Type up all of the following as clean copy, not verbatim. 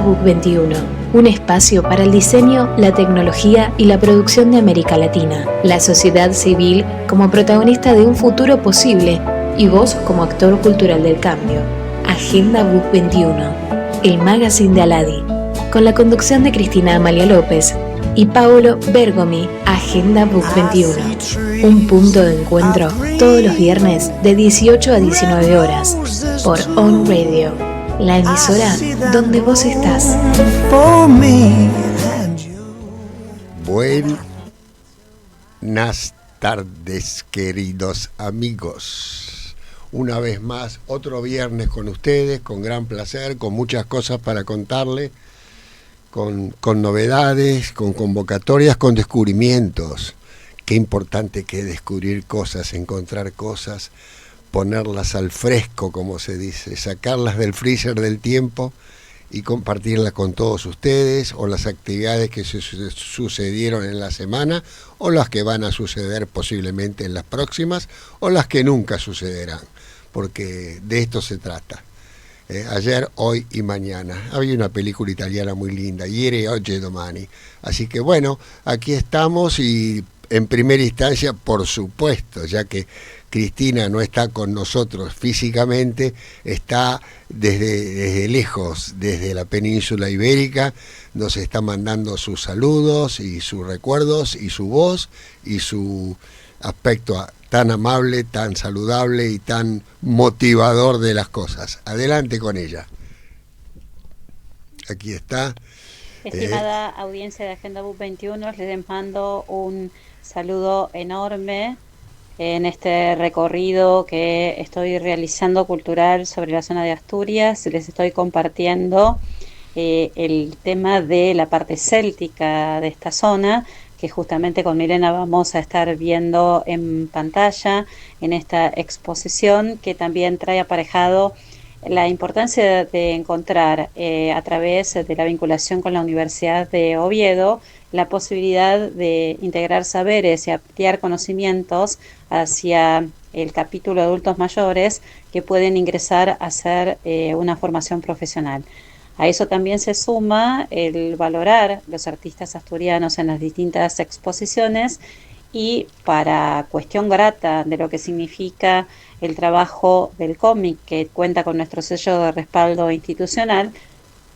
Book 21, un espacio para el diseño, la tecnología y la producción de América Latina, la sociedad civil como protagonista de un futuro posible y vos como actor cultural del cambio. Agenda Book 21, el magazine de Aladi, con la conducción de Cristina Amalia López y Paolo Bergomi. Agenda Book 21, un punto de encuentro todos los viernes de 18 a 19 horas por On Radio, la emisora donde vos estás. Buenas tardes, queridos amigos. Una vez más, otro viernes con ustedes, con gran placer, con muchas cosas para contarles, con novedades, con convocatorias, con descubrimientos. Qué importante que es descubrir cosas, encontrar cosas, ponerlas al fresco, como se dice, sacarlas del freezer del tiempo y compartirlas con todos ustedes, o las actividades que sucedieron en la semana, o las que van a suceder posiblemente en las próximas, o las que nunca sucederán, porque de esto se trata. Ayer, hoy y mañana. Había una película italiana muy linda, Ieri, oggi, domani. Así que bueno, aquí estamos y en primera instancia, por supuesto, ya que Cristina no está con nosotros físicamente, está desde lejos, desde la península ibérica, nos está mandando sus saludos y sus recuerdos y su voz y su aspecto tan amable, tan saludable y tan motivador de las cosas. Adelante con ella. Aquí está. Estimada audiencia de Agenda Book 21, les mando un saludo enorme en este recorrido que estoy realizando cultural sobre la zona de Asturias. Les estoy compartiendo el tema de la parte céltica de esta zona, que justamente con Milena vamos a estar viendo en pantalla en esta exposición, que también trae aparejado la importancia de encontrar a través de la vinculación con la Universidad de Oviedo la posibilidad de integrar saberes y ampliar conocimientos hacia el capítulo de adultos mayores que pueden ingresar a hacer una formación profesional. A eso también se suma el valorar los artistas asturianos en las distintas exposiciones, y para cuestión grata de lo que significa el trabajo del cómic, que cuenta con nuestro sello de respaldo institucional,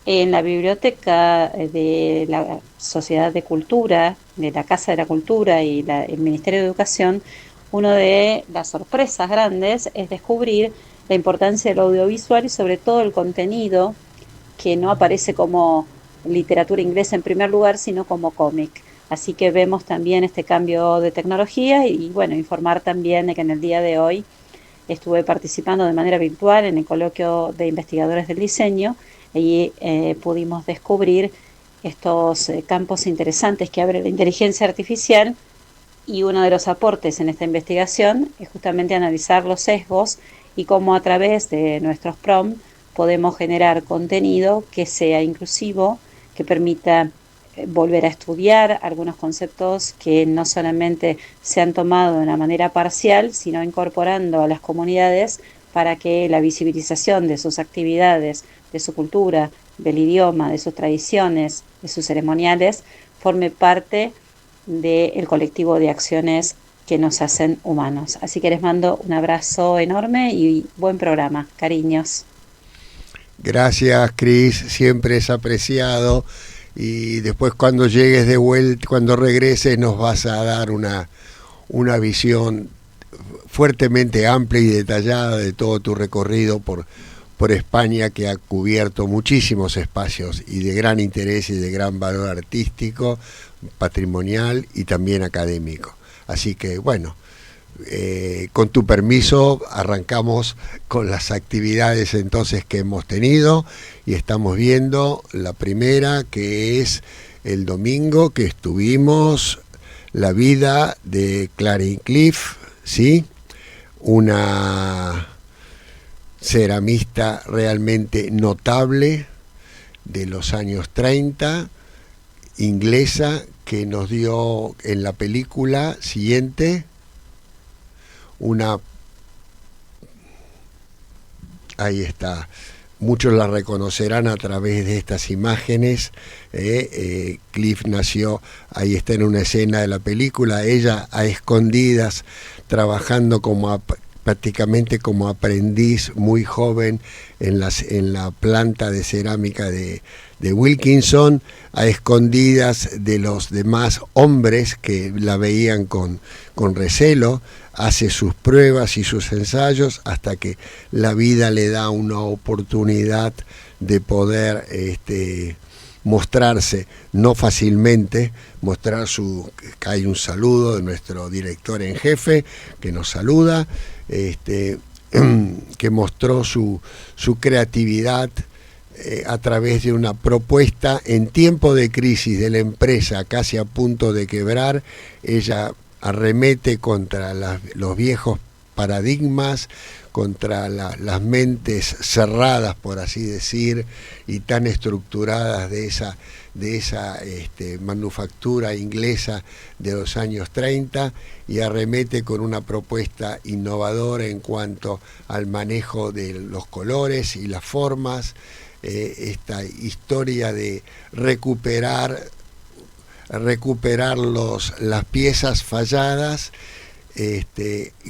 en la biblioteca de la Sociedad de Cultura, de la Casa de la Cultura y el Ministerio de Educación, una de las sorpresas grandes es descubrir la importancia del audiovisual y sobre todo el contenido que no aparece como literatura inglesa en primer lugar, sino como cómic. Así que vemos también este cambio de tecnología y bueno, informar también de que en el día de hoy estuve participando de manera virtual en el coloquio de investigadores del diseño y pudimos descubrir estos campos interesantes que abre la inteligencia artificial, y uno de los aportes en esta investigación es justamente analizar los sesgos y cómo a través de nuestros prompts podemos generar contenido que sea inclusivo, que permita volver a estudiar algunos conceptos que no solamente se han tomado de una manera parcial, sino incorporando a las comunidades para que la visibilización de sus actividades, de su cultura, del idioma, de sus tradiciones, de sus ceremoniales, forme parte del colectivo de acciones que nos hacen humanos. Así que les mando un abrazo enorme y buen programa. Cariños. Gracias, Cris, siempre es apreciado. Y después cuando llegues de vuelta, cuando regreses, nos vas a dar una visión fuertemente amplia y detallada de todo tu recorrido por España, que ha cubierto muchísimos espacios y de gran interés y de gran valor artístico, patrimonial y también académico. Así que bueno, con tu permiso arrancamos con las actividades entonces que hemos tenido, y estamos viendo la primera, que es el domingo que estuvimos la vida de Clarín Cliff, ¿sí? Una ceramista realmente notable de los años 30, inglesa, que nos dio en la película siguiente ahí está, muchos la reconocerán a través de estas imágenes. Cliff nació, ahí está en una escena de la película, ella a escondidas, trabajando prácticamente como aprendiz muy joven en la planta de cerámica de Wilkinson, a escondidas de los demás hombres que la veían con recelo. Hace sus pruebas y sus ensayos hasta que la vida le da una oportunidad de poder mostrarse, no fácilmente, mostrar acá hay un saludo de nuestro director en jefe que nos saluda, que mostró su creatividad a través de una propuesta en tiempo de crisis de la empresa casi a punto de quebrar. Ella arremete contra los viejos paradigmas, contra las mentes cerradas, por así decir, y tan estructuradas de esa manufactura inglesa de los años 30, y arremete con una propuesta innovadora en cuanto al manejo de los colores y las formas, esta historia de recuperar las piezas falladas,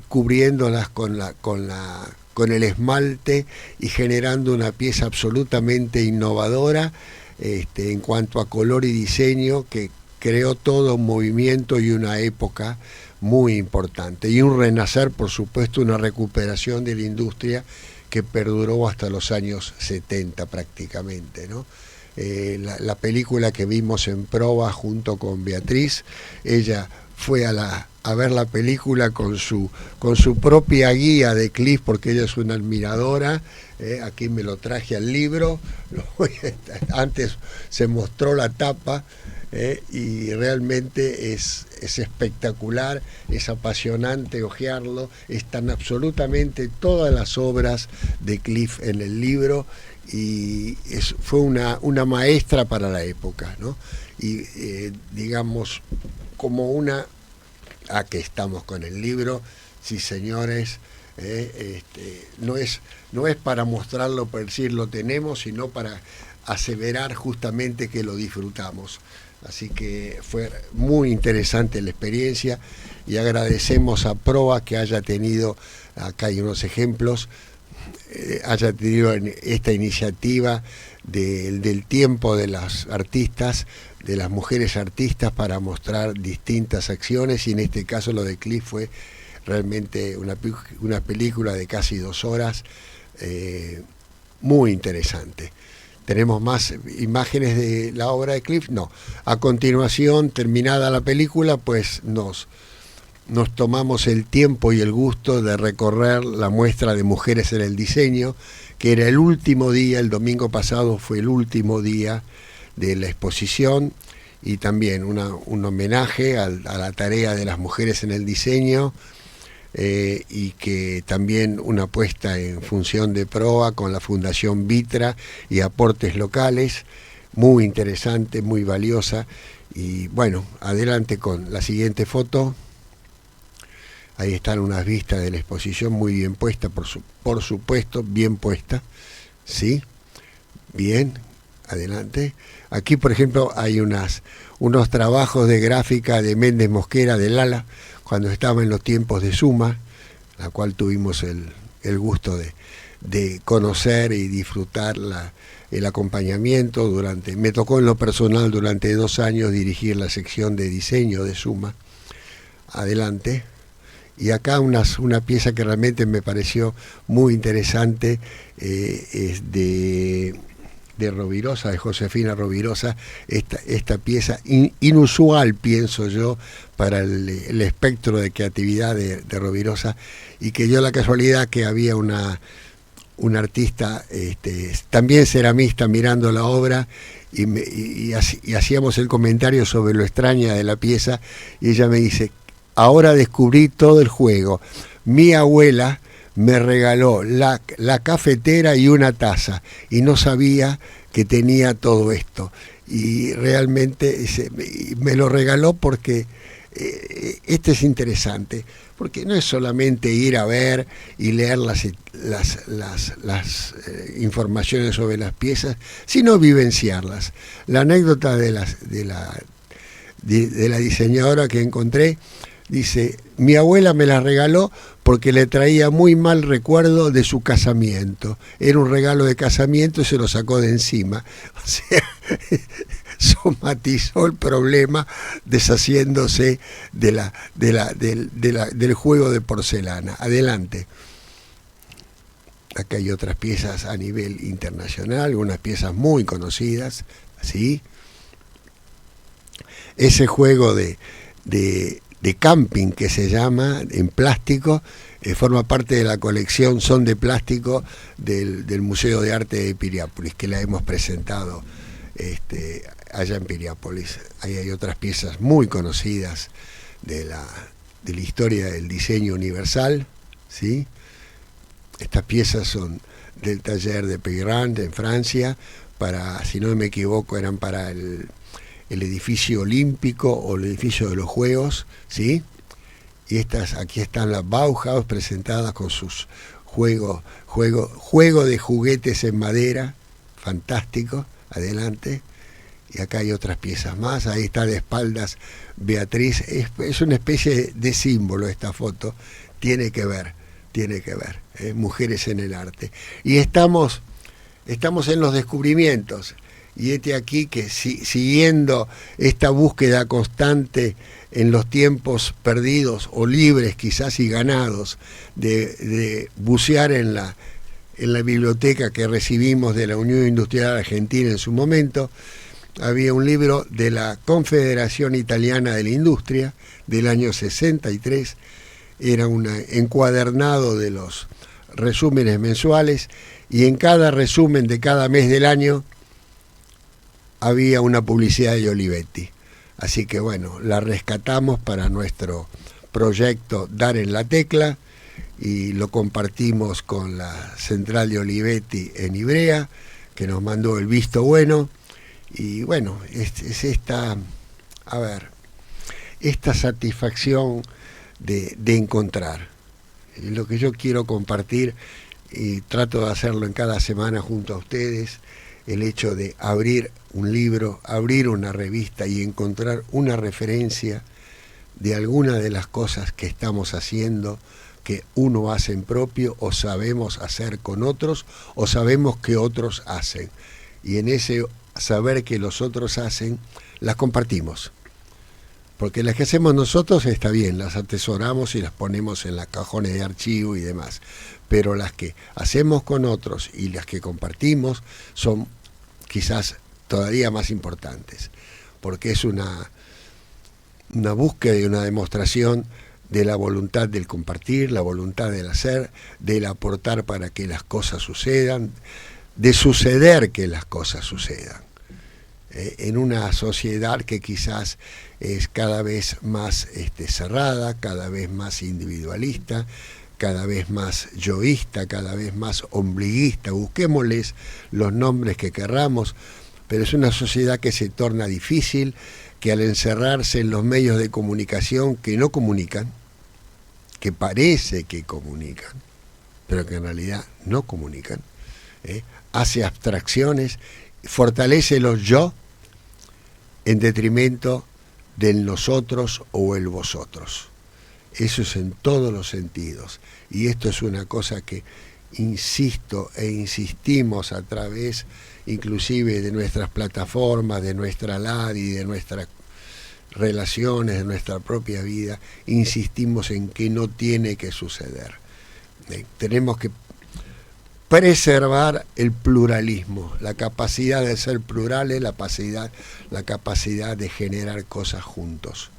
cubriéndolas con el esmalte y generando una pieza absolutamente innovadora en cuanto a color y diseño, que creó todo un movimiento y una época muy importante, y un renacer, por supuesto, una recuperación de la industria que perduró hasta los años 70 prácticamente, ¿no? La película que vimos en Proa junto con Beatriz, ella fue a ver la película con su propia guía de Cliff, porque ella es una admiradora. Aquí me lo traje al libro, antes se mostró la tapa, y realmente es espectacular, es apasionante hojearlo. Están absolutamente todas las obras de Cliff en el libro, y fue una maestra para la época, ¿no? Y digamos, como que estamos con el libro, sí, señores, no es para mostrarlo, por decir lo tenemos, sino para aseverar justamente que lo disfrutamos. Así que fue muy interesante la experiencia, y agradecemos a Proa que haya tenido, acá hay unos ejemplos, haya tenido esta iniciativa del tiempo de las artistas, de las mujeres artistas, para mostrar distintas acciones, y en este caso lo de Cliff fue realmente una película de casi 2 horas, muy interesante. ¿Tenemos más imágenes de la obra de Cliff? No. A continuación, terminada la película, pues nos tomamos el tiempo y el gusto de recorrer la muestra de Mujeres en el Diseño, que era el último día, el domingo pasado fue el último día de la exposición, y también un homenaje a la tarea de las mujeres en el diseño, y que también una puesta en función de Proa con la Fundación Vitra y aportes locales, muy interesante, muy valiosa. Y bueno, adelante con la siguiente foto. Ahí están unas vistas de la exposición, muy bien puesta, por supuesto, bien puesta, ¿sí? Bien, adelante. Aquí, por ejemplo, hay unos trabajos de gráfica de Méndez Mosquera, de Lala, cuando estaba en los tiempos de Suma, la cual tuvimos el gusto de conocer y disfrutar el acompañamiento. Me tocó en lo personal durante 2 años dirigir la sección de diseño de Suma. Adelante. Y acá una pieza que realmente me pareció muy interesante, es de Rovirosa, de Josefina Rovirosa, esta pieza inusual, pienso yo, para el espectro de creatividad de Rovirosa, y que dio la casualidad que había una artista, también ceramista, mirando la obra, y hacíamos el comentario sobre lo extraña de la pieza, y ella me dice: ahora descubrí todo el juego. Mi abuela me regaló la cafetera y una taza, y no sabía que tenía todo esto. Y realmente me lo regaló porque este es interesante, porque no es solamente ir a ver y leer las informaciones sobre las piezas, sino vivenciarlas. La anécdota de la diseñadora que encontré, dice, mi abuela me la regaló porque le traía muy mal recuerdo de su casamiento. Era un regalo de casamiento y se lo sacó de encima. O sea, somatizó el problema deshaciéndose del juego de porcelana. Adelante. Acá hay otras piezas a nivel internacional, unas piezas muy conocidas, ¿sí? Ese juego de camping que se llama, en plástico, forma parte de la colección Son de Plástico del Museo de Arte de Piriápolis, que la hemos presentado allá en Piriápolis. Ahí hay otras piezas muy conocidas de la historia del diseño universal, ¿sí? Estas piezas son del taller de Peyrand en Francia, si no me equivoco, eran para el edificio olímpico o el edificio de los Juegos, ¿sí? Y aquí están las Bauhaus presentadas con sus juego de juguetes en madera, fantástico, adelante. Y acá hay otras piezas más, ahí está de espaldas Beatriz, es una especie de símbolo esta foto, tiene que ver, mujeres en el arte. Y estamos en los descubrimientos. Y aquí que siguiendo esta búsqueda constante en los tiempos perdidos o libres quizás y ganados de bucear en la biblioteca que recibimos de la Unión Industrial Argentina en su momento, había un libro de la Confederación Italiana de la Industria del año 63, era un encuadernado de los resúmenes mensuales, y en cada resumen de cada mes del año había una publicidad de Olivetti. Así que bueno, la rescatamos para nuestro proyecto Dar en la Tecla y lo compartimos con la central de Olivetti en Ivrea, que nos mandó el visto bueno. Y bueno, es esta satisfacción de encontrar. Lo que yo quiero compartir, y trato de hacerlo en cada semana junto a ustedes, el hecho de abrir un libro, abrir una revista y encontrar una referencia de alguna de las cosas que estamos haciendo, que uno hace en propio, o sabemos hacer con otros, o sabemos que otros hacen. Y en ese saber que los otros hacen, las compartimos. Porque las que hacemos nosotros está bien, las atesoramos y las ponemos en las cajones de archivo y demás. Pero las que hacemos con otros y las que compartimos son quizás todavía más importantes, porque es una búsqueda y una demostración de la voluntad del compartir, la voluntad del hacer, del aportar para que las cosas sucedan, de suceder que las cosas sucedan. En una sociedad que quizás es cada vez más cerrada, cada vez más individualista, cada vez más yoísta, cada vez más ombliguista, busquémosles los nombres que querramos, pero es una sociedad que se torna difícil, que al encerrarse en los medios de comunicación que no comunican, que parece que comunican, pero que en realidad no comunican, hace abstracciones, fortalece los yo en detrimento del nosotros o el vosotros. Eso es en todos los sentidos. Y esto es una cosa que insisto e insistimos a través inclusive de nuestras plataformas, de nuestra LADI, de nuestras relaciones, de nuestra propia vida. Insistimos en que no tiene que suceder. Tenemos que preservar el pluralismo, la capacidad de ser plurales, la capacidad de generar cosas juntos.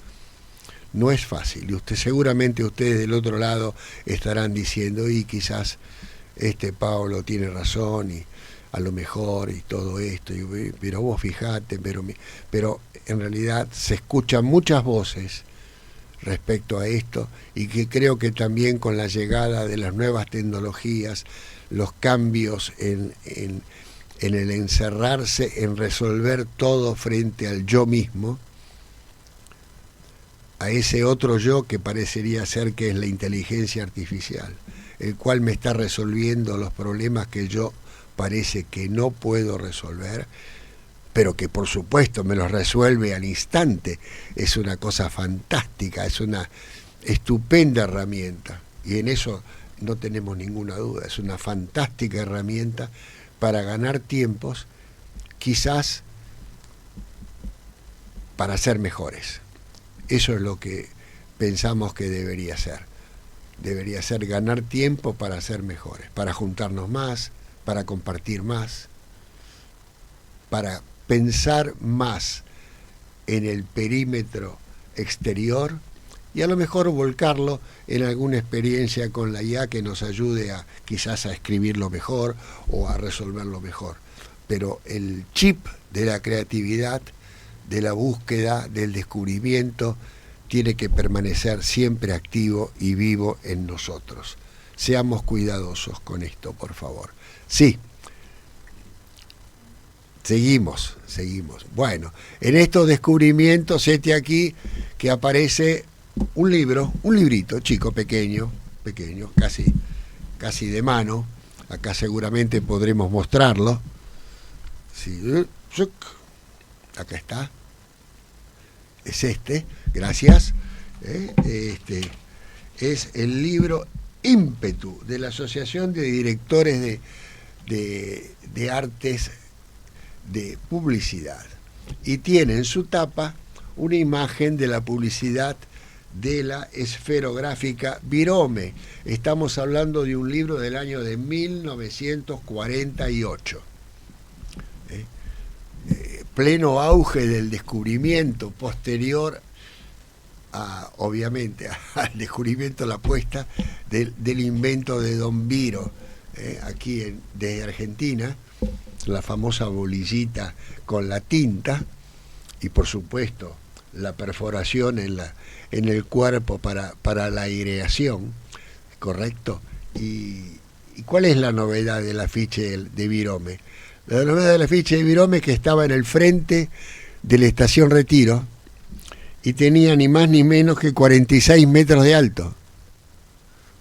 No es fácil, y seguramente ustedes del otro lado estarán diciendo, y quizás Pablo tiene razón, y a lo mejor, y todo esto, pero vos fijate, pero en realidad se escuchan muchas voces respecto a esto, y que creo que también con la llegada de las nuevas tecnologías, los cambios en el encerrarse, en resolver todo frente al yo mismo, a ese otro yo que parecería ser que es la inteligencia artificial, el cual me está resolviendo los problemas que yo parece que no puedo resolver, pero que por supuesto me los resuelve al instante. Es una cosa fantástica, es una estupenda herramienta, y en eso no tenemos ninguna duda. Es una fantástica herramienta para ganar tiempos, quizás para ser mejores. Eso es lo que pensamos que debería ser. Debería ser ganar tiempo para ser mejores, para juntarnos más, para compartir más, para pensar más en el perímetro exterior y a lo mejor volcarlo en alguna experiencia con la IA que nos ayude a quizás a escribirlo mejor o a resolverlo mejor. Pero el chip de la creatividad, de la búsqueda, del descubrimiento, tiene que permanecer siempre activo y vivo en nosotros. Seamos cuidadosos con esto, por favor. Sí. Seguimos. Bueno, en estos descubrimientos, aquí que aparece un librito chico, pequeño, casi de mano. Acá seguramente podremos mostrarlo. Sí, acá está. Es gracias. Es el libro Ímpetu de la Asociación de Directores de Artes de Publicidad, y tiene en su tapa una imagen de la publicidad de la esferográfica Virome. Estamos hablando de un libro del año de 1948. Pleno auge del descubrimiento posterior obviamente al descubrimiento, la apuesta del invento de Don Viro, aquí de Argentina, la famosa bolillita con la tinta y por supuesto la perforación en el cuerpo para la aireación, ¿correcto? ¿Y cuál es la novedad del afiche de Virome? La novedad del afiche de Virome es que estaba en el frente de la estación Retiro y tenía ni más ni menos que 46 metros de alto.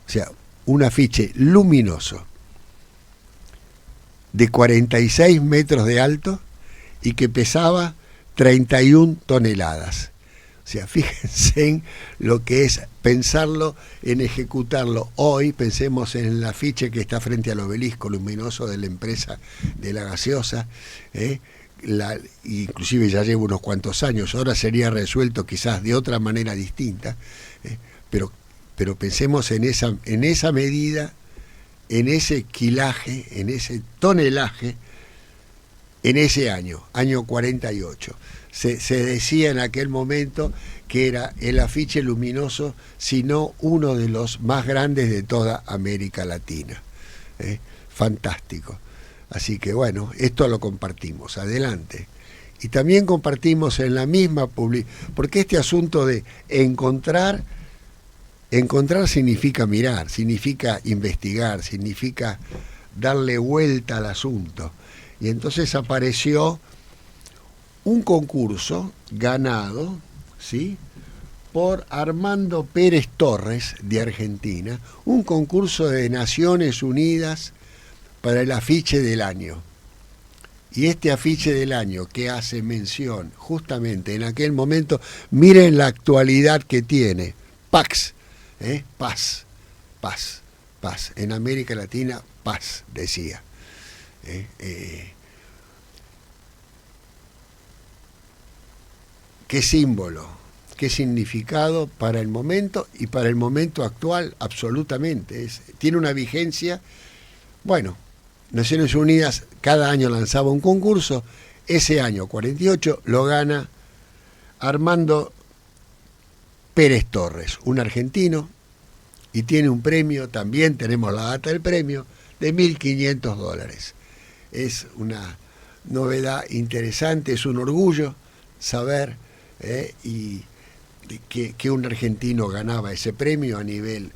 O sea, un afiche luminoso de 46 metros de alto y que pesaba 31 toneladas. O sea, fíjense en lo que es pensarlo, en ejecutarlo. Hoy pensemos en el afiche que está frente al obelisco luminoso de la empresa de la gaseosa, inclusive ya lleva unos cuantos años, ahora sería resuelto quizás de otra manera distinta, pero pensemos en esa medida, en ese quilaje, en ese tonelaje, en ese año 48. Se decía en aquel momento que era el afiche luminoso, sino uno de los más grandes de toda América Latina. Fantástico. Así que bueno, esto lo compartimos, adelante. Y también compartimos en la misma porque este asunto de encontrar significa mirar, significa investigar, significa darle vuelta al asunto. Y entonces apareció un concurso ganado, ¿sí?, por Armando Pérez Torres, de Argentina, un concurso de Naciones Unidas para el afiche del año. Y este afiche del año que hace mención justamente en aquel momento, miren la actualidad que tiene, Pax, paz, en América Latina, paz, decía. ¿Qué símbolo? ¿Qué significado para el momento y para el momento actual? Absolutamente. Tiene una vigencia. Bueno, Naciones Unidas cada año lanzaba un concurso. Ese año, 48, lo gana Armando Pérez Torres, un argentino, y tiene un premio, también tenemos la data del premio, de $1.500. Es una novedad interesante, es un orgullo saber y que un argentino ganaba ese premio a nivel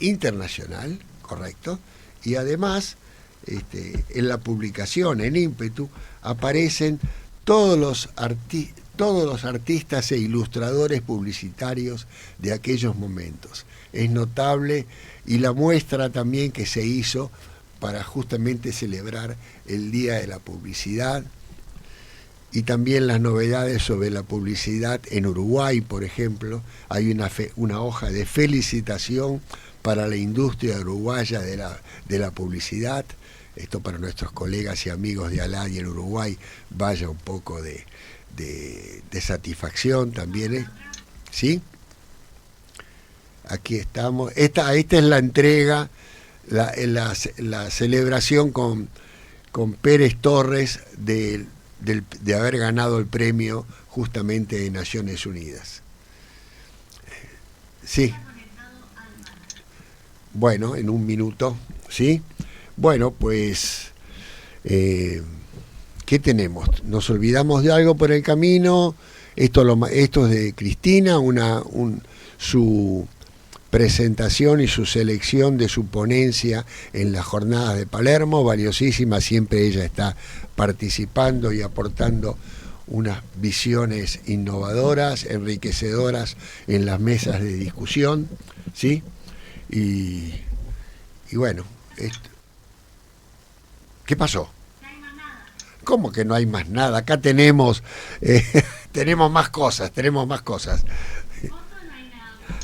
internacional, correcto, y además en la publicación, en Ímpetu, aparecen todos todos los artistas e ilustradores publicitarios de aquellos momentos. Es notable, y la muestra también que se hizo para justamente celebrar el Día de la Publicidad, y también las novedades sobre la publicidad en Uruguay, por ejemplo. Hay una hoja de felicitación para la industria uruguaya de la publicidad. Esto para nuestros colegas y amigos de Aladi en Uruguay, vaya un poco de satisfacción también. ¿Sí? Aquí estamos. Esta es la entrega, la celebración con Pérez Torres de haber ganado el premio justamente de Naciones Unidas. Sí. Bueno, en un minuto, ¿sí? Bueno, pues, ¿qué tenemos? ¿Nos olvidamos de algo por el camino? Esto es de Cristina, su presentación y su selección de su ponencia en las jornadas de Palermo, valiosísima. Siempre ella está participando y aportando unas visiones innovadoras, enriquecedoras en las mesas de discusión, ¿sí? Y bueno, ¿qué pasó? No hay más nada. ¿Cómo que no hay más nada? Acá tenemos más cosas.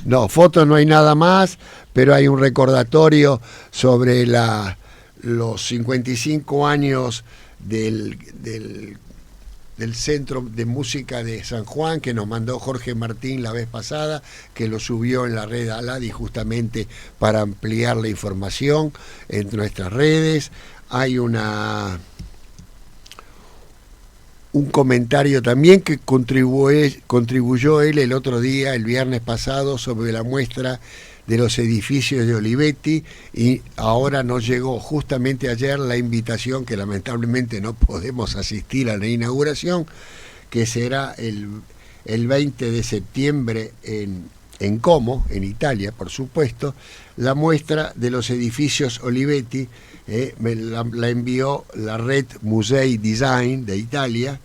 No, fotos no hay nada más, pero hay un recordatorio sobre los 55 años del Centro de Música de San Juan, que nos mandó Jorge Martín la vez pasada, que lo subió en la red Aladi justamente para ampliar la información en nuestras redes. Hay un comentario también que contribuyó él el otro día, el viernes pasado, sobre la muestra de los edificios de Olivetti, y ahora nos llegó justamente ayer la invitación, que lamentablemente no podemos asistir a la inauguración, que será el 20 de septiembre en Como, en Italia, por supuesto, la muestra de los edificios Olivetti. La envió la red Musei Design de Italia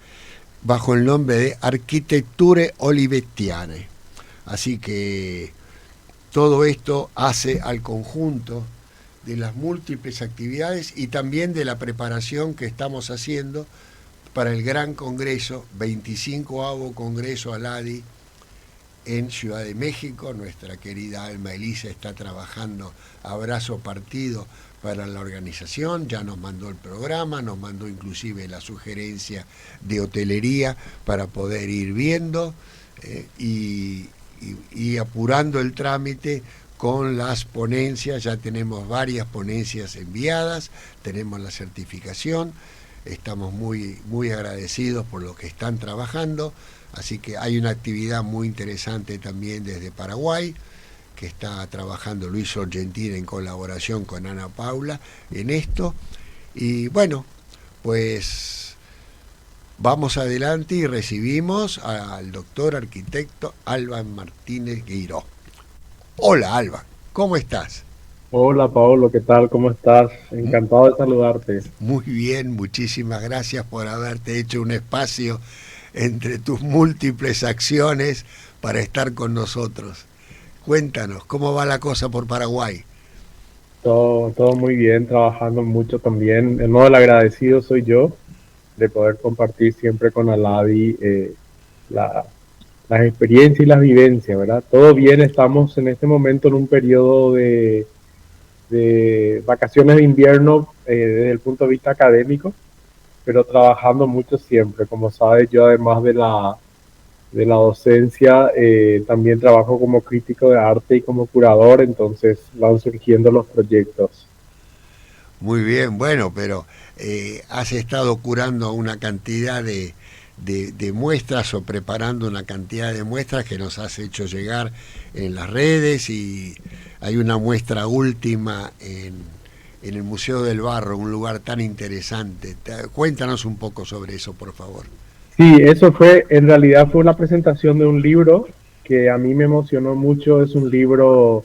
bajo el nombre de Architetture Olivettiane. Así que todo esto hace al conjunto de las múltiples actividades y también de la preparación que estamos haciendo para el gran congreso, 25º Congreso Aladi en Ciudad de México. Nuestra querida Alma Elisa está trabajando a brazo partido para la organización, ya nos mandó el programa, nos mandó inclusive la sugerencia de hotelería para poder ir viendo y apurando el trámite con las ponencias. Ya tenemos varias ponencias enviadas, tenemos la certificación, estamos muy, muy agradecidos por lo que están trabajando, así que hay una actividad muy interesante también desde Paraguay, que está trabajando Luis Sorgentin en colaboración con Ana Paula en esto. Y bueno, pues vamos adelante y recibimos al doctor arquitecto Alban Martínez Gueiró. Hola Alban, ¿cómo estás? Hola Paolo, ¿qué tal? ¿Cómo estás? Encantado de saludarte. Muy bien, muchísimas gracias por haberte hecho un espacio entre tus múltiples acciones para estar con nosotros. Cuéntanos, ¿cómo va la cosa por Paraguay? Todo muy bien, trabajando mucho también. El modo del agradecido soy yo, de poder compartir siempre con Aladi las experiencias y las vivencias, ¿verdad? Todo bien, estamos en este momento en un periodo de vacaciones de invierno desde el punto de vista académico, pero trabajando mucho siempre. Como sabes, yo además de la docencia, también trabajo como crítico de arte y como curador, entonces van surgiendo los proyectos. Muy bien, bueno, pero has estado curando una cantidad de muestras o preparando una cantidad de muestras que nos has hecho llegar en las redes, y hay una muestra última en el Museo del Barro, un lugar tan interesante. Cuéntanos un poco sobre eso, por favor. Sí, en realidad fue la presentación de un libro que a mí me emocionó mucho. Es un libro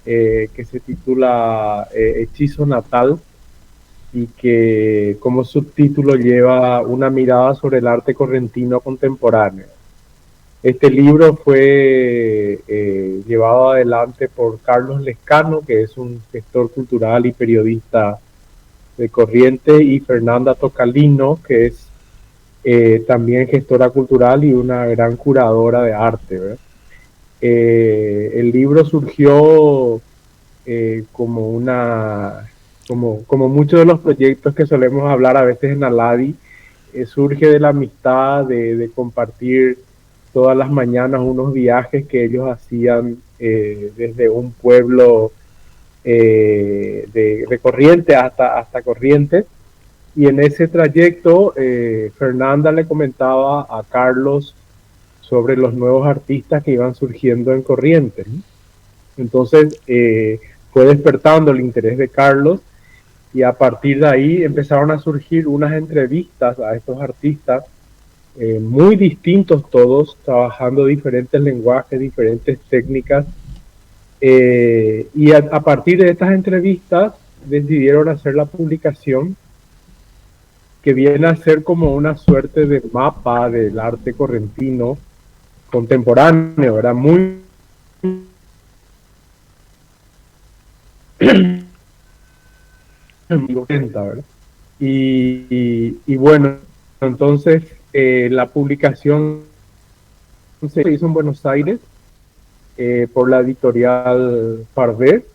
que se titula Hechizo Natal, y que como subtítulo lleva Una mirada sobre el arte correntino contemporáneo. Este libro fue llevado adelante por Carlos Lescano, que es un gestor cultural y periodista de Corrientes, y Fernanda Tocalino, que es también gestora cultural y una gran curadora de arte, ¿verdad? El libro surgió como muchos de los proyectos que solemos hablar a veces en Aladi, surge de la amistad, de compartir todas las mañanas unos viajes que ellos hacían desde un pueblo de Corrientes hasta Corrientes. Y en ese trayecto, Fernanda le comentaba a Carlos sobre los nuevos artistas que iban surgiendo en Corrientes. Entonces, fue despertando el interés de Carlos, y a partir de ahí empezaron a surgir unas entrevistas a estos artistas, muy distintos todos, trabajando diferentes lenguajes, diferentes técnicas, y a partir de estas entrevistas decidieron hacer la publicación, que viene a ser como una suerte de mapa del arte correntino contemporáneo, era muy ¿verdad? Y bueno, entonces la publicación se hizo en Buenos Aires por la editorial Parver,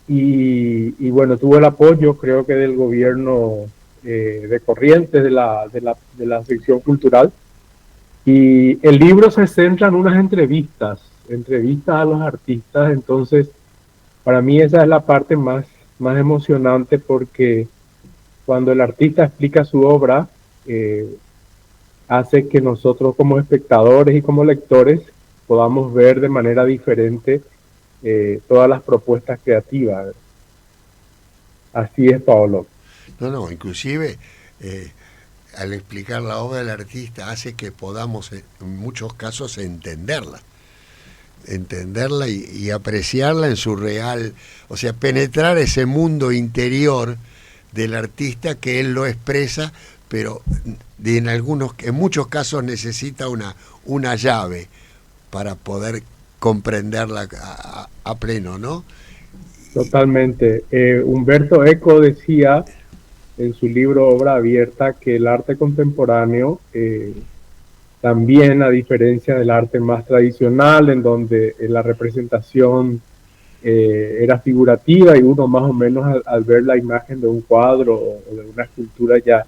y bueno, tuvo el apoyo, creo que del gobierno de Corrientes, de la sección cultural. Y el libro se centra en unas entrevistas a los artistas. Entonces, para mí esa es la parte más emocionante, porque cuando el artista explica su obra, hace que nosotros como espectadores y como lectores podamos ver de manera diferente todas las propuestas creativas. Así es, Paolo. No, inclusive al explicar la obra del artista hace que podamos en muchos casos entenderla y apreciarla en su real, o sea, penetrar ese mundo interior del artista que él lo expresa, pero en muchos casos necesita una llave para poder comprenderla a pleno, ¿no? Totalmente. Humberto Eco decía en su libro Obra Abierta que el arte contemporáneo, también a diferencia del arte más tradicional, en donde la representación era figurativa y uno más o menos al ver la imagen de un cuadro o de una escultura ya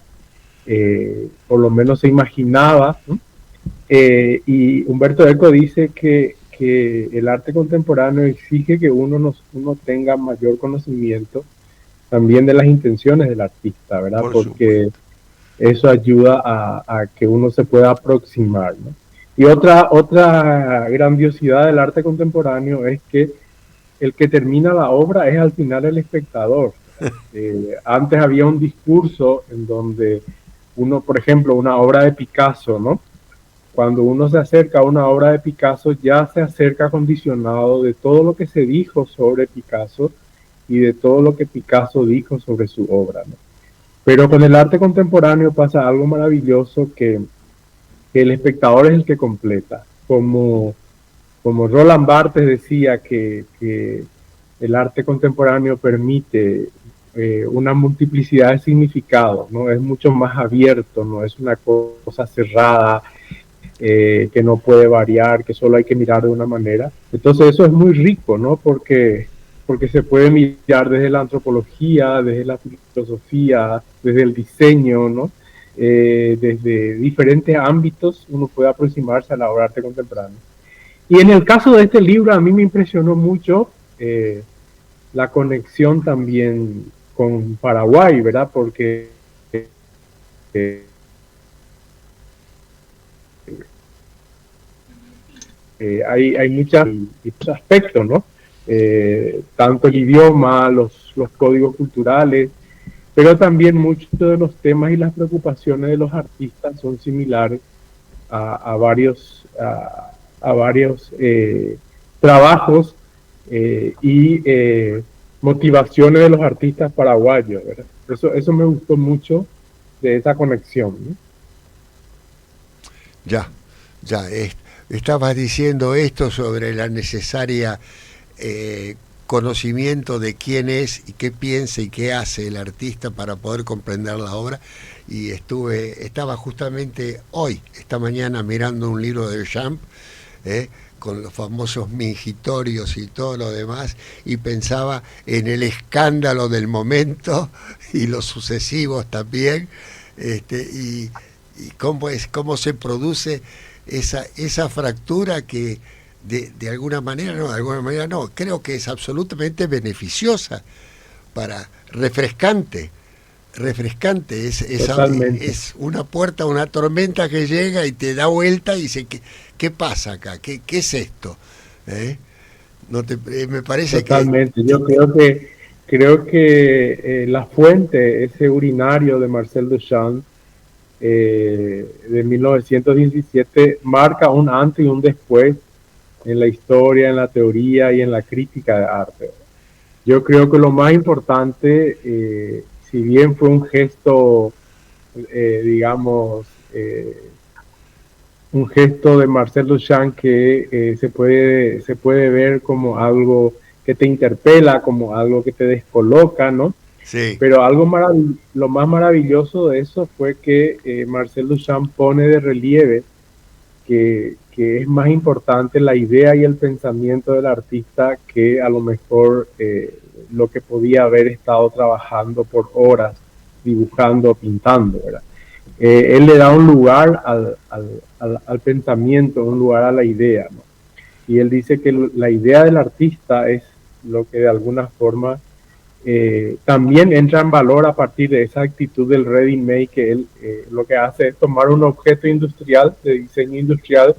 por lo menos se imaginaba, ¿no? Y Humberto Eco dice que el arte contemporáneo exige que uno tenga mayor conocimiento también de las intenciones del artista, ¿verdad? Porque eso ayuda a que uno se pueda aproximar, ¿no? Y otra grandiosidad del arte contemporáneo es que el que termina la obra es al final el espectador. Antes había un discurso en donde uno, por ejemplo, una obra de Picasso, ¿no? Cuando uno se acerca a una obra de Picasso, ya se acerca condicionado de todo lo que se dijo sobre Picasso y de todo lo que Picasso dijo sobre su obra, ¿no? Pero con el arte contemporáneo pasa algo maravilloso, que el espectador es el que completa. Como Roland Barthes decía que el arte contemporáneo permite una multiplicidad de significados, ¿no? Es mucho más abierto, no es una cosa cerrada, que no puede variar, que solo hay que mirar de una manera. Entonces eso es muy rico, ¿no? Porque se puede mirar desde la antropología, desde la filosofía, desde el diseño, ¿no? Desde diferentes ámbitos uno puede aproximarse a la obra de arte contemporánea. Y en el caso de este libro a mí me impresionó mucho la conexión también con Paraguay, ¿verdad? Porque hay muchos aspectos, ¿no? Tanto el idioma, los códigos culturales, pero también muchos de los temas y las preocupaciones de los artistas son similares a varios trabajos y motivaciones de los artistas paraguayos, ¿verdad? Eso me gustó mucho de esa conexión, ¿no? Ya, estabas diciendo esto sobre la necesaria conocimiento de quién es y qué piensa y qué hace el artista para poder comprender la obra, y estaba justamente esta mañana mirando un libro de Duchamp, con los famosos mingitorios y todo lo demás, y pensaba en el escándalo del momento y los sucesivos también, y cómo se produce esa fractura que de alguna manera no, creo que es absolutamente beneficiosa, refrescante, es una puerta, una tormenta que llega y te da vuelta y dice, ¿qué pasa acá? ¿Qué es esto? Me parece totalmente. Yo creo que la fuente, ese urinario de Marcel Duchamp, de 1917, marca un antes y un después en la historia, en la teoría y en la crítica de arte. Yo creo que lo más importante, si bien fue un gesto, digamos, un gesto de Marcel Duchamp que se puede ver como algo que te interpela, como algo que te descoloca, ¿no? Sí. Pero lo más maravilloso de eso fue que Marcel Duchamp pone de relieve que es más importante la idea y el pensamiento del artista que a lo mejor lo que podía haber estado trabajando por horas, dibujando, pintando, ¿verdad? Él le da un lugar al pensamiento, un lugar a la idea, ¿no? Y él dice que la idea del artista es lo que de alguna forma también entra en valor a partir de esa actitud del ready-made, que él lo que hace es tomar un objeto industrial, de diseño industrial,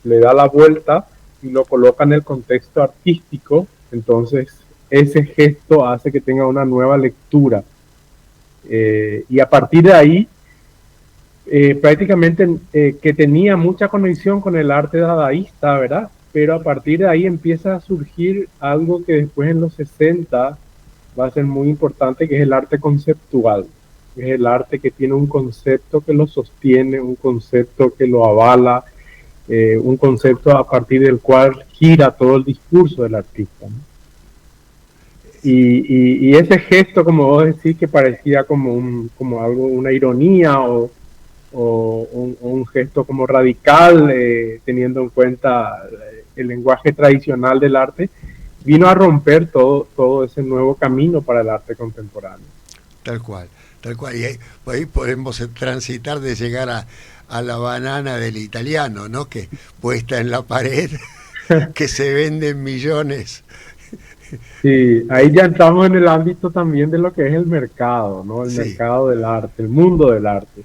le da la vuelta y lo coloca en el contexto artístico. Entonces ese gesto hace que tenga una nueva lectura, y a partir de ahí prácticamente que tenía mucha conexión con el arte dadaísta, ¿verdad? Pero a partir de ahí empieza a surgir algo que después en los 60 va a ser muy importante, que es el arte conceptual. Es el arte que tiene un concepto que lo sostiene, un concepto que lo avala, un concepto a partir del cual gira todo el discurso del artista, ¿no? Y ese gesto, como vos decís, que parecía como algo, una ironía o un gesto como radical, teniendo en cuenta el lenguaje tradicional del arte, vino a romper todo ese nuevo camino para el arte contemporáneo. Tal cual. Y ahí podemos transitar de llegar a la banana del italiano, ¿no? Que puesta en la pared, que se venden millones. Sí, ahí ya entramos en el ámbito también de lo que es el mercado, ¿no? El mercado del arte, el mundo del arte.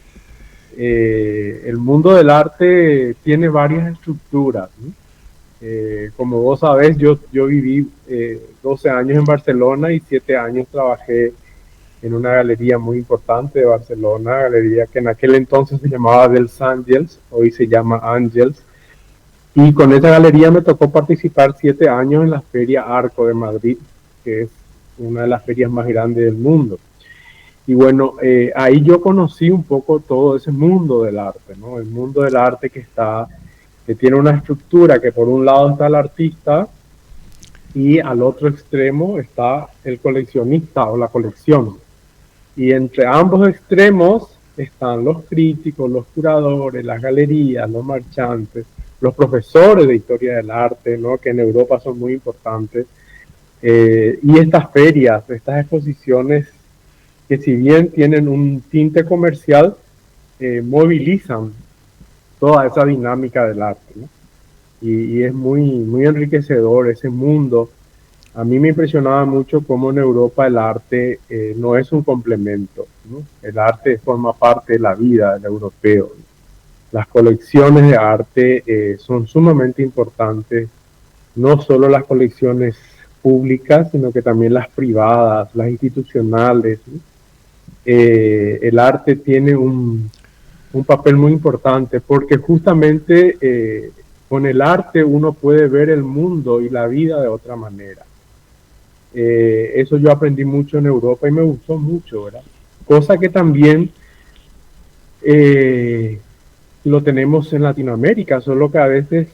El mundo del arte tiene varias estructuras, ¿no? Como vos sabés, yo viví 12 años en Barcelona y 7 años trabajé en una galería muy importante de Barcelona, galería que en aquel entonces se llamaba Dels Àngels, hoy se llama Àngels, y con esa galería me tocó participar 7 años en la Feria Arco de Madrid, que es una de las ferias más grandes del mundo. Y bueno, ahí yo conocí un poco todo ese mundo del arte, ¿no? El mundo del arte que tiene una estructura, que por un lado está el artista y al otro extremo está el coleccionista o la colección. Y entre ambos extremos están los críticos, los curadores, las galerías, los marchantes, los profesores de historia del arte, ¿no? Que en Europa son muy importantes. Y estas ferias, estas exposiciones, que si bien tienen un tinte comercial, movilizan toda esa dinámica del arte, ¿no? Y es muy enriquecedor ese mundo. A mí me impresionaba mucho cómo en Europa el arte no es un complemento, ¿no? El arte forma parte de la vida del europeo, ¿no? Las colecciones de arte son sumamente importantes, no solo las colecciones públicas, sino que también las privadas, las institucionales, ¿no? El arte tiene un papel muy importante porque justamente con el arte uno puede ver el mundo y la vida de otra manera. Eso yo aprendí mucho en Europa y me gustó mucho, ¿verdad? cosa que también lo tenemos en Latinoamérica, solo que a veces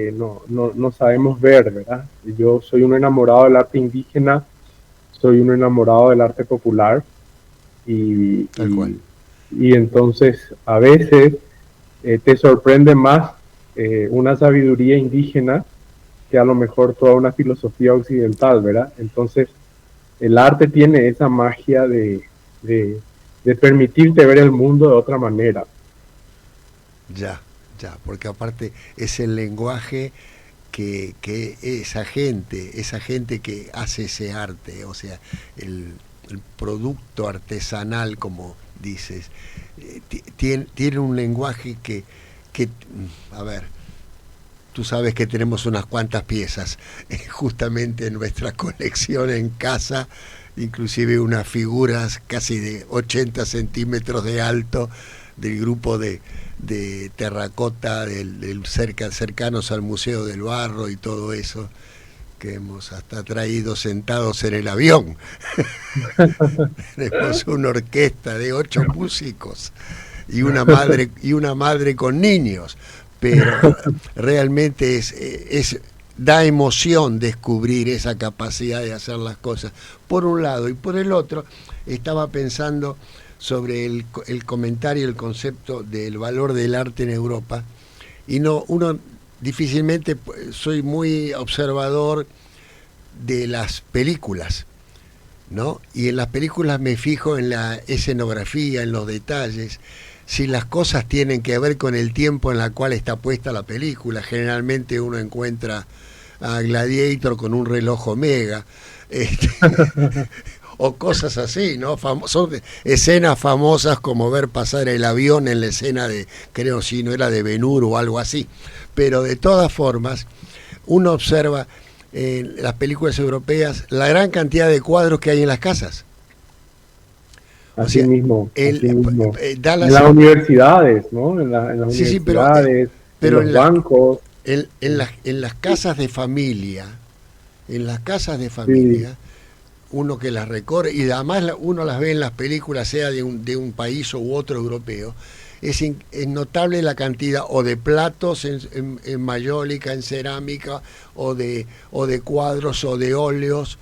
no sabemos ver, ¿verdad? Yo soy un enamorado del arte indígena, soy un enamorado del arte popular Tal cual. y entonces a veces te sorprende más una sabiduría indígena que a lo mejor toda una filosofía occidental, ¿verdad? Entonces el arte tiene esa magia de permitirte ver el mundo de otra manera. Ya, ya, porque aparte es el lenguaje que esa gente que hace ese arte, o sea, el producto artesanal, como dices, tiene un lenguaje a ver, tú sabes que tenemos unas cuantas piezas justamente en nuestra colección en casa, inclusive unas figuras casi de 80 centímetros de alto del grupo de terracota cercanos al Museo del Barro y todo eso, que hemos hasta traído sentados en el avión. Tenemos una orquesta de 8 músicos y una madre con niños, pero realmente da emoción descubrir esa capacidad de hacer las cosas, por un lado, y por el otro estaba pensando sobre el comentario, el concepto del valor del arte en Europa, y uno difícilmente, soy muy observador de las películas, ¿no? Y en las películas me fijo en la escenografía, en los detalles, si las cosas tienen que ver con el tiempo en la cual está puesta la película. Generalmente uno encuentra a Gladiator con un reloj Omega, o cosas así, ¿no? Son escenas famosas como ver pasar el avión en la escena de, creo si no era de Ben-Hur o algo así. Pero de todas formas, uno observa en las películas europeas la gran cantidad de cuadros que hay en las casas. Así mismo, así mismo. En Da las universidades, ¿no? En las sí, universidades, pero en los bancos. En las casas de familia, Sí, uno que las recorre, y además uno las ve en las películas, sea de un país u otro europeo, es notable la cantidad o de platos en mayólica, en cerámica, o de cuadros o de óleos,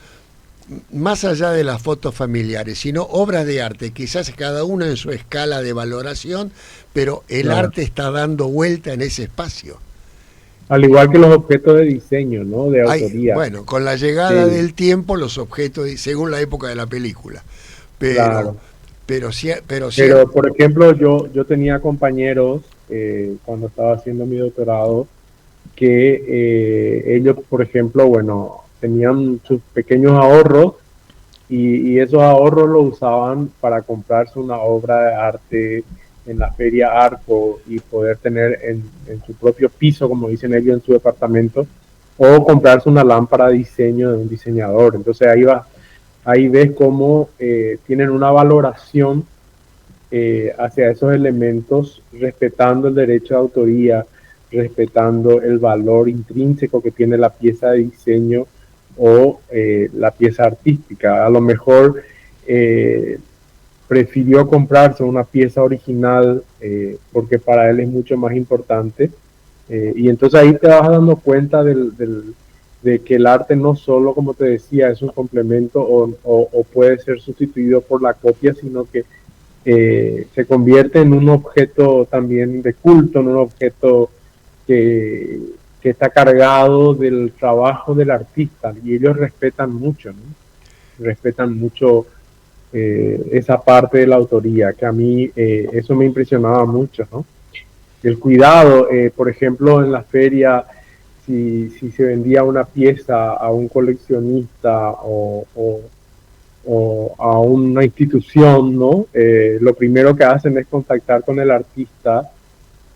más allá de las fotos familiares, sino obras de arte, quizás cada uno en su escala de valoración, pero el claro. arte está dando vuelta en ese espacio. Al igual que los objetos de diseño, ¿no? De autoría. Bueno, con la llegada Sí, del tiempo, los objetos, según la época de la película, pero claro. pero Pero, cierto, por ejemplo, yo tenía compañeros cuando estaba haciendo mi doctorado que ellos, por ejemplo, bueno, tenían sus pequeños ahorros y esos ahorros los usaban para comprarse una obra de arte en la feria Arco y poder tener en su propio piso, como dicen ellos, en su departamento, o comprarse una lámpara de diseño de un diseñador. Entonces ahí ves cómo tienen una valoración hacia esos elementos, respetando el derecho de autoría, respetando el valor intrínseco que tiene la pieza de diseño o la pieza artística. A lo mejor prefirió comprarse una pieza original porque para él es mucho más importante. Y entonces ahí te vas dando cuenta de que el arte no solo, como te decía, es un complemento o puede ser sustituido por la copia, sino que se convierte en un objeto también de culto, en un objeto que está cargado del trabajo del artista, y ellos respetan mucho, ¿no? Respetan mucho esa parte de la autoría, que a mí eso me impresionaba mucho, ¿no? El cuidado, por ejemplo, en la feria, si se vendía una pieza a un coleccionista o a una institución, ¿no? Lo primero que hacen es contactar con el artista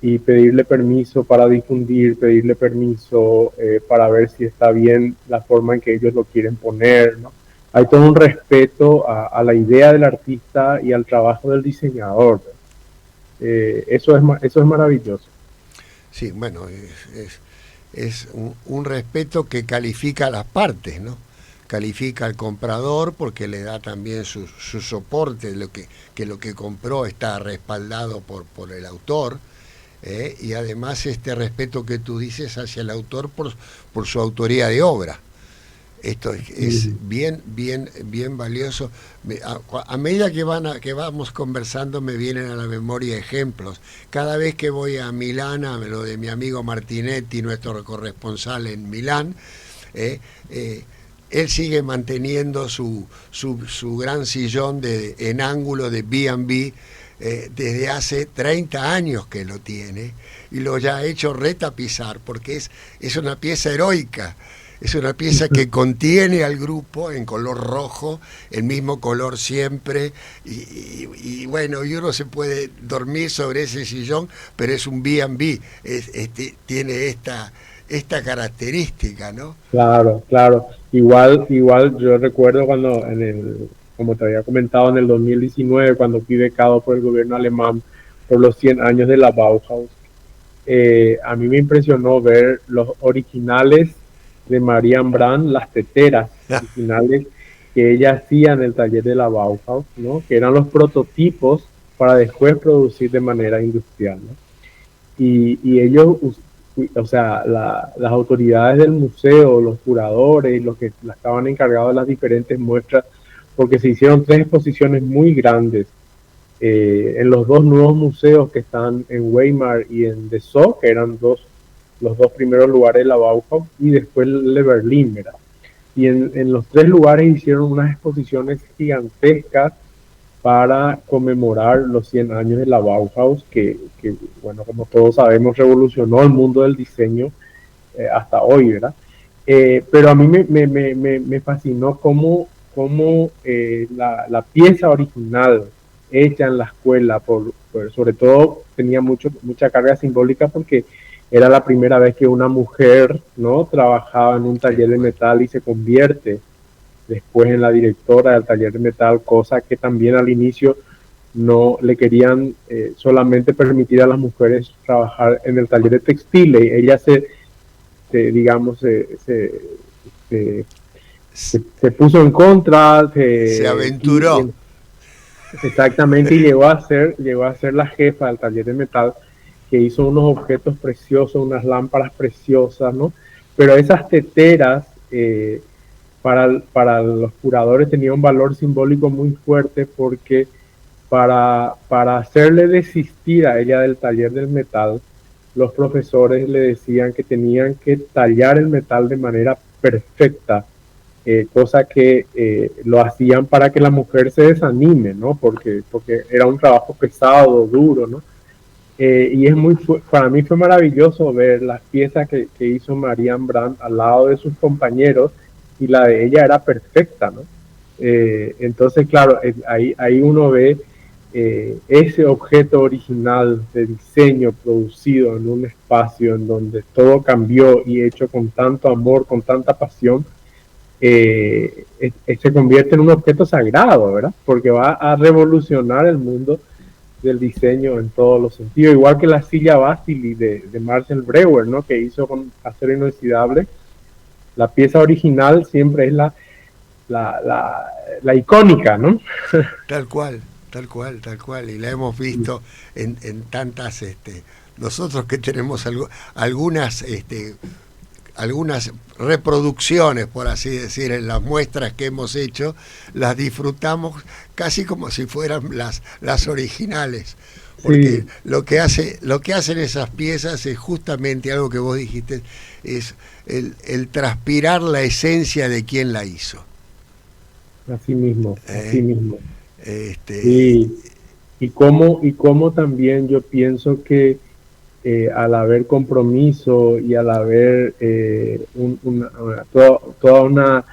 y pedirle permiso para difundir, pedirle permiso para ver si está bien la forma en que ellos lo quieren poner, ¿no? Hay todo un respeto a la idea del artista y al trabajo del diseñador. Eso es maravilloso. sí, bueno, es un respeto que califica a las partes, ¿no? califica al comprador porque le da también su soporte, lo que compró está respaldado por el autor, y además este respeto que tú dices hacia el autor por su autoría de obra. Esto es bien valioso. A medida que vamos conversando me vienen a la memoria ejemplos. Cada vez que voy a Milán, a lo de mi amigo Martinetti, nuestro corresponsal en Milán, él sigue manteniendo su gran sillón en ángulo de B&B desde hace 30 años que lo tiene, y lo ya ha hecho retapizar porque es una pieza heroica. Es una pieza que contiene al grupo en color rojo, el mismo color siempre, y bueno, y uno se puede dormir sobre ese sillón, pero es un B&B, tiene esta característica, ¿no? Claro, claro. Igual yo recuerdo cuando como te había comentado, en el 2019, cuando fui becado por el gobierno alemán por los 100 años de la Bauhaus, a mí me impresionó ver los originales de Marian Brandt, las teteras originales que ella hacía en el taller de la Bauhaus, ¿no? Que eran los prototipos para después producir de manera industrial, ¿no? Y ellos, o sea, las autoridades del museo, los curadores, los que estaban encargados de las diferentes muestras, porque se hicieron 3 exposiciones muy grandes en los 2 nuevos museos que están en Weimar y en Dessau, que eran los 2 primeros lugares de la Bauhaus, y después el de Berlín, ¿verdad? Y en los 3 lugares hicieron unas exposiciones gigantescas para conmemorar los 100 años de la Bauhaus, que bueno, como todos sabemos, revolucionó el mundo del diseño hasta hoy, ¿verdad? Pero a mí me fascinó cómo la pieza original hecha en la escuela, sobre todo tenía mucha carga simbólica porque era la primera vez que una mujer, ¿no?, trabajaba en un taller de metal y se convierte después en la directora del taller de metal, cosa que también al inicio no le querían solamente permitir a las mujeres trabajar en el taller de textiles. Ella se puso en contra, se aventuró. Exactamente, y llegó a ser la jefa del taller de metal, que hizo unos objetos preciosos, unas lámparas preciosas, ¿no? Pero esas teteras para los curadores tenían un valor simbólico muy fuerte, porque para hacerle desistir a ella del taller del metal, los profesores le decían que tenían que tallar el metal de manera perfecta, cosa que lo hacían para que la mujer se desanime, ¿no? Porque era un trabajo pesado, duro, ¿no? Y para mí fue maravilloso ver las piezas que hizo Marian Brandt al lado de sus compañeros, y la de ella era perfecta, ¿no? Entonces, claro, ahí uno ve ese objeto original de diseño producido en un espacio en donde todo cambió y hecho con tanto amor, con tanta pasión, se convierte en un objeto sagrado, ¿verdad? Porque va a revolucionar el mundo del diseño en todos los sentidos, igual que la silla Vasily de Marcel Breuer, ¿no?, que hizo con acero inoxidable. La pieza original siempre es la icónica, ¿no? Tal cual, y la hemos visto en tantas, nosotros que tenemos algunas reproducciones, por así decir, en las muestras que hemos hecho, las disfrutamos casi como si fueran las originales, porque sí. lo que hacen esas piezas es justamente algo que vos dijiste, es el transpirar la esencia de quien la hizo. Así mismo. Y cómo también yo pienso que al haber compromiso y al haber toda una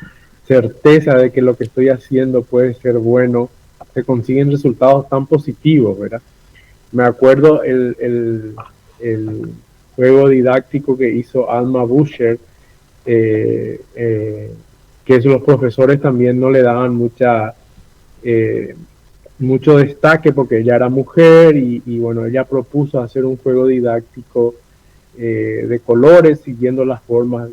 certeza de que lo que estoy haciendo puede ser bueno, se consiguen resultados tan positivos, ¿verdad? Me acuerdo el juego didáctico que hizo Alma Buscher, que los profesores también no le daban mucho destaque porque ella era mujer, y bueno, ella propuso hacer un juego didáctico de colores siguiendo las formas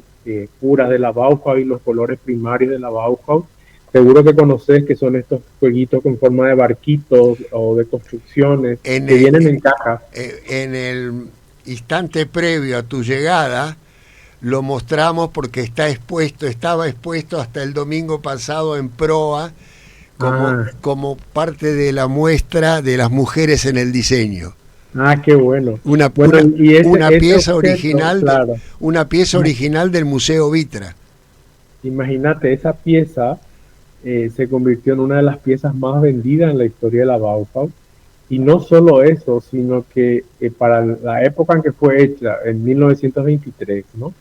puras de la Bauhaus y los colores primarios de la Bauhaus. Seguro que conoces que son estos jueguitos con forma de barquitos o de construcciones que vienen en cajas. En el instante previo a tu llegada lo mostramos porque estaba expuesto hasta el domingo pasado en Proa como parte de la muestra de las mujeres en el diseño. Ah, qué bueno. Una pieza original, claro. Una pieza original del Museo Vitra. Imagínate, esa pieza se convirtió en una de las piezas más vendidas en la historia de la Bauhaus. Y no solo eso, sino que para la época en que fue hecha, en 1923, ¿no?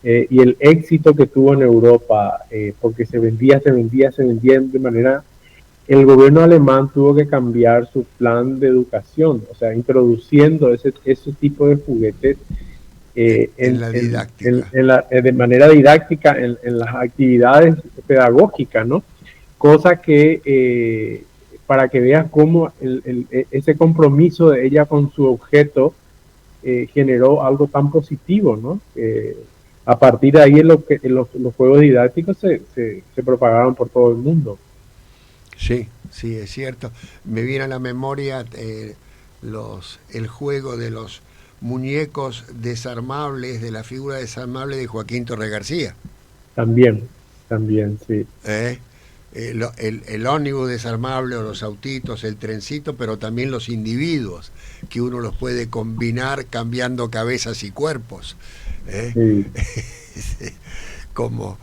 Y el éxito que tuvo en Europa, porque se vendía de manera... El gobierno alemán tuvo que cambiar su plan de educación, o sea, introduciendo ese tipo de juguetes de manera didáctica en las actividades pedagógicas, ¿no? Cosa que, para que veas cómo ese compromiso de ella con su objeto generó algo tan positivo, ¿no? A partir de ahí los juegos didácticos se propagaron por todo el mundo. Sí, sí, es cierto. Me viene a la memoria el juego de los muñecos desarmables, de la figura desarmable de Joaquín Torre García. También, sí. El ómnibus desarmable o los autitos, el trencito, pero también los individuos, que uno los puede combinar cambiando cabezas y cuerpos. Sí. Cómo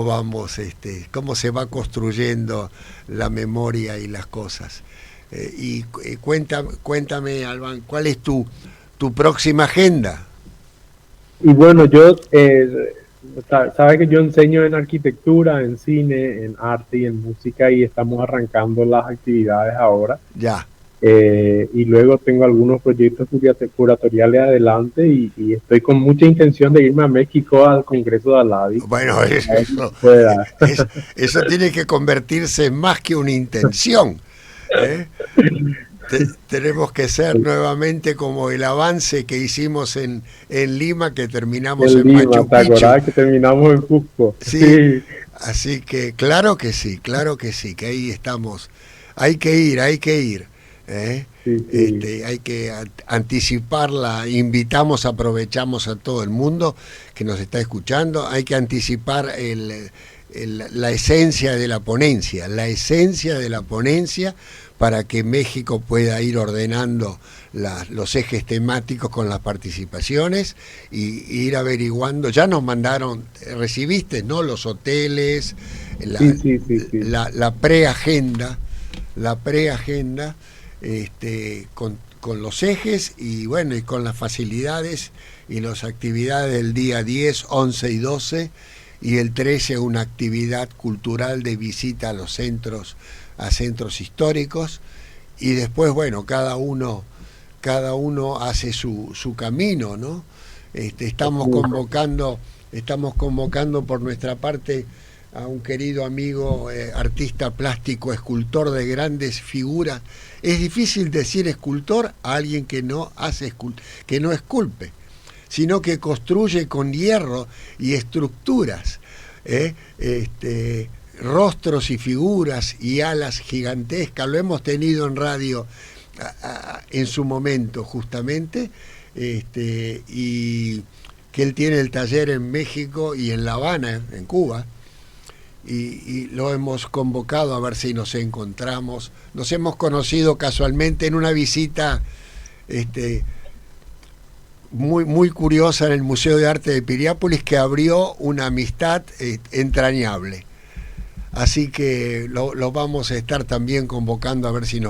vamos, cómo se va construyendo la memoria y las cosas. Cuéntame, Albán, ¿cuál es tu próxima agenda? Y bueno, yo, sabe que yo enseño en arquitectura, en cine, en arte y en música, y estamos arrancando las actividades ahora. Ya. Y luego tengo algunos proyectos curatoriales adelante y estoy con mucha intención de irme a México al Congreso de Alavi. Bueno, eso tiene que convertirse en más que una intención. Tenemos que ser nuevamente como el avance que hicimos en Lima, que terminamos en Machu Picchu. Que terminamos en Cusco. Sí, así que claro que sí, que ahí estamos. Hay que ir. Sí. Hay que anticiparla, aprovechamos a todo el mundo que nos está escuchando, hay que anticipar la esencia de la ponencia, para que México pueda ir ordenando los ejes temáticos con las participaciones y ir averiguando. Ya nos mandaron, recibiste, ¿no? Los hoteles, la preagenda, con los ejes y bueno, y con las facilidades y las actividades del día 10, 11 y 12, y el 13 una actividad cultural de visita a centros históricos, y después, bueno, cada uno hace su camino, ¿no? Estamos convocando por nuestra parte a un querido amigo, artista plástico, escultor de grandes figuras. Es difícil decir escultor a alguien que no esculpe, sino que construye con hierro y estructuras, rostros y figuras y alas gigantescas. Lo hemos tenido en radio en su momento, justamente, y que él tiene el taller en México y en La Habana, en Cuba. Y lo hemos convocado a ver si nos encontramos. Nos hemos conocido casualmente en una visita muy, muy curiosa en el Museo de Arte de Piriápolis, que abrió una amistad entrañable. Así que lo vamos a estar también convocando a ver si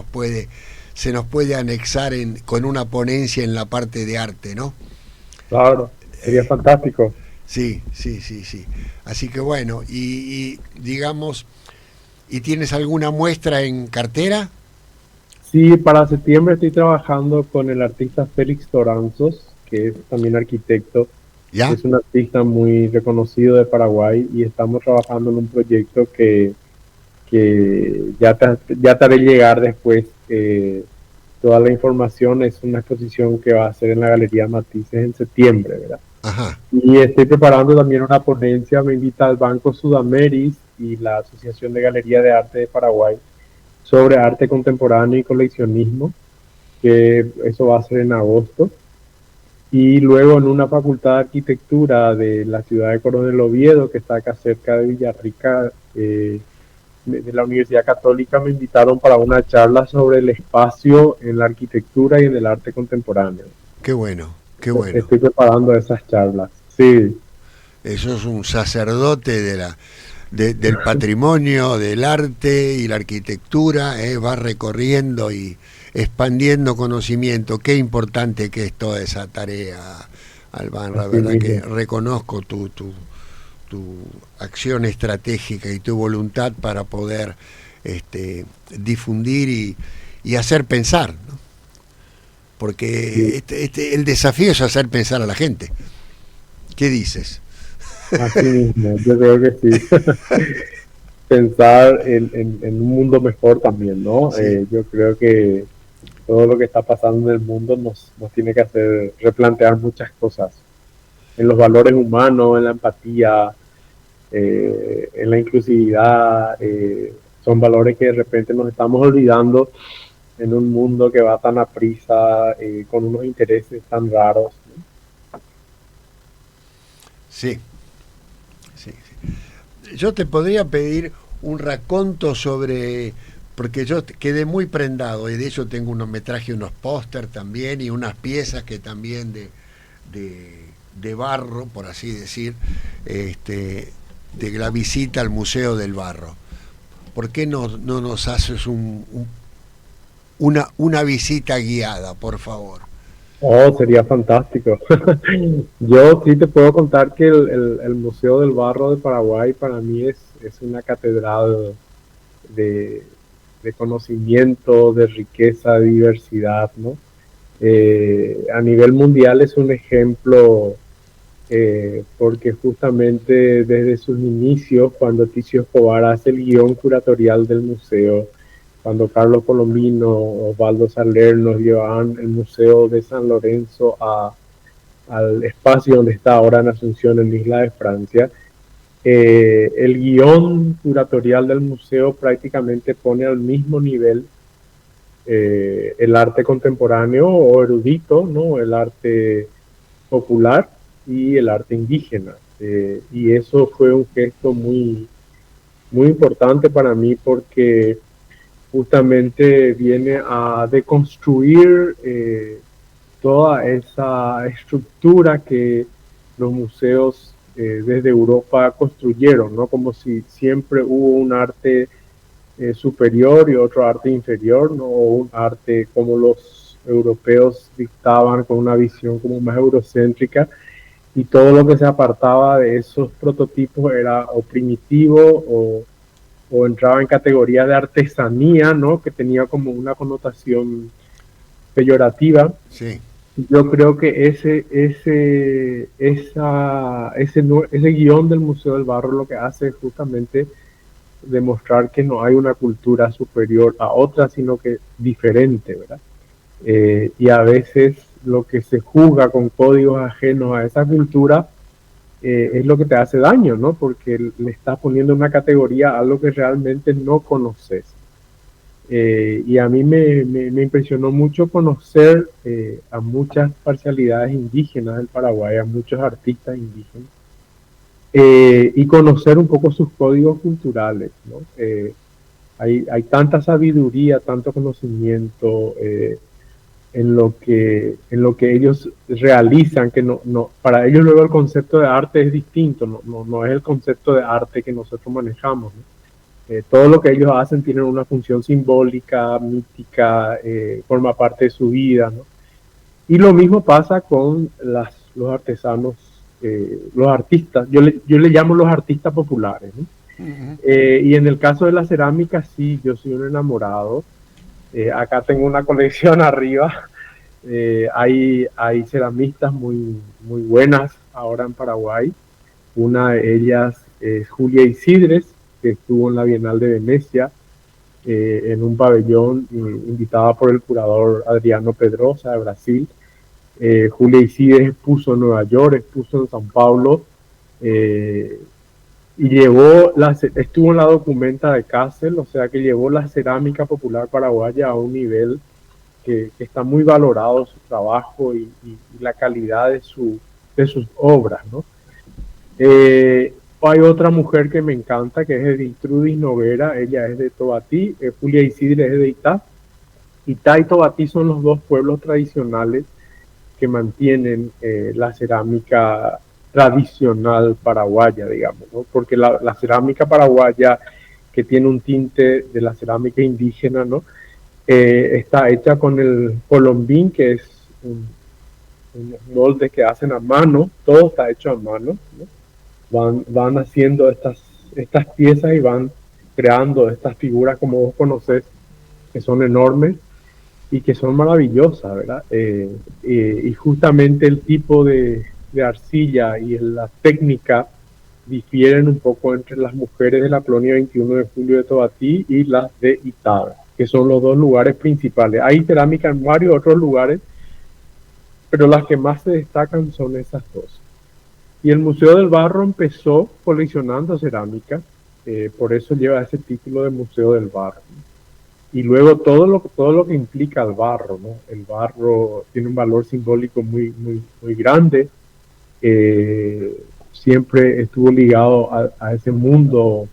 se nos puede anexar con una ponencia en la parte de arte, ¿no? Claro, sería fantástico. Sí. Así que bueno, y digamos, ¿y tienes alguna muestra en cartera? Sí, para septiembre estoy trabajando con el artista Félix Toranzos, que es también arquitecto. ¿Ya? Es un artista muy reconocido de Paraguay y estamos trabajando en un proyecto que ya te haré llegar después. Toda la información. Es una exposición que va a ser en la Galería Matices en septiembre, ¿verdad? Ajá. Y estoy preparando también una ponencia, me invita al Banco Sudameris y la Asociación de Galería de Arte de Paraguay sobre arte contemporáneo y coleccionismo, que eso va a ser en agosto. Y luego en una facultad de arquitectura de la ciudad de Coronel Oviedo, que está acá cerca de Villarrica, de la Universidad Católica, me invitaron para una charla sobre el espacio en la arquitectura y en el arte contemporáneo. Qué bueno, qué bueno. Estoy preparando esas charlas. Sí. Eso es un sacerdote del patrimonio, del arte y la arquitectura, va recorriendo y expandiendo conocimiento. Qué importante que es toda esa tarea, Albán. La verdad que reconozco tu acción estratégica y tu voluntad para poder difundir y hacer pensar, ¿no? Porque el desafío es hacer pensar a la gente. ¿Qué dices? Así mismo, yo creo que sí. Pensar en un mundo mejor también, ¿no? Sí. Yo creo que todo lo que está pasando en el mundo nos tiene que hacer replantear muchas cosas. En los valores humanos, en la empatía, en la inclusividad. Son valores que de repente nos estamos olvidando en un mundo que va tan a prisa, con unos intereses tan raros, ¿no? Sí. Sí, sí. Yo te podría pedir un raconto sobre, porque yo quedé muy prendado y de hecho me traje unos póster también y unas piezas que también de barro, por así decir, de la visita al Museo del Barro. ¿Por qué no nos haces una visita guiada, por favor? Oh, sería fantástico. Yo sí te puedo contar que el Museo del Barro de Paraguay para mí es una catedral de, de conocimiento, de riqueza, de diversidad, ¿no? A nivel mundial es un ejemplo, porque justamente desde sus inicios, cuando Ticio Escobar hace el guión curatorial del museo, cuando Carlos Colomino, Osvaldo Salerno llevaban el Museo de San Lorenzo al espacio donde está ahora en Asunción, en Isla de Francia, el guión curatorial del museo prácticamente pone al mismo nivel el arte contemporáneo o erudito, ¿no? El arte popular y el arte indígena. Y eso fue un gesto muy, muy importante para mí porque justamente viene a deconstruir toda esa estructura que los museos desde Europa construyeron, ¿no? Como si siempre hubo un arte superior y otro arte inferior, ¿no? O un arte como los europeos dictaban, con una visión como más eurocéntrica, y todo lo que se apartaba de esos prototipos era o primitivo o entraba en categoría de artesanía, ¿no? Que tenía como una connotación peyorativa. Sí. Yo creo que ese guión del Museo del Barro lo que hace es justamente demostrar que no hay una cultura superior a otra, sino que diferente, ¿verdad? Y a veces lo que se juzga con códigos ajenos a esa cultura es lo que te hace daño, ¿no? Porque le estás poniendo una categoría a algo que realmente no conoces. Y a mí me impresionó mucho conocer a muchas parcialidades indígenas del Paraguay, a muchos artistas indígenas, y conocer un poco sus códigos culturales, ¿no? Hay tanta sabiduría, tanto conocimiento en lo que ellos realizan, que para ellos luego el concepto de arte es distinto, no es el concepto de arte que nosotros manejamos, ¿no? Todo lo que ellos hacen tiene una función simbólica, mítica, forma parte de su vida, ¿no? Y lo mismo pasa con los artesanos, los artistas, yo le llamo los artistas populares, ¿no? Uh-huh. Y en el caso de la cerámica, sí, yo soy un enamorado. Acá tengo una colección arriba. Hay ceramistas muy, muy buenas ahora en Paraguay. Una de ellas es Julia Isidres, que estuvo en la Bienal de Venecia, en un pabellón invitada por el curador Adriano Pedrosa de Brasil. Julia Isidres expuso en Nueva York, expuso en San Paulo, y estuvo en la documenta de Kassel, o sea que llevó la cerámica popular paraguaya a un nivel que está muy valorado su trabajo y la calidad de sus obras, ¿no? Hay otra mujer que me encanta, que es Editrudis Noguera, ella es de Tobatí, Julia Isidres es de Itá. Itá y Tobatí son los dos pueblos tradicionales que mantienen la cerámica tradicional paraguaya, digamos, ¿no? Porque la cerámica paraguaya, que tiene un tinte de la cerámica indígena, ¿no? Está hecha con el colombín, que es un molde que hacen a mano, todo está hecho a mano, ¿no? Van haciendo estas piezas y van creando estas figuras, como vos conocés, que son enormes y que son maravillosas, ¿verdad? Y justamente el tipo de arcilla y la técnica difieren un poco entre las mujeres de la colonia 21 de julio de Tobatí y las de Itá, que son los dos lugares principales. Hay cerámica en varios otros lugares, pero las que más se destacan son esas dos. Y el Museo del Barro empezó coleccionando cerámica, por eso lleva ese título de Museo del Barro. Y luego todo lo que implica el barro, ¿no? El barro tiene un valor simbólico muy, muy, muy grande. Siempre estuvo ligado a ese mundo,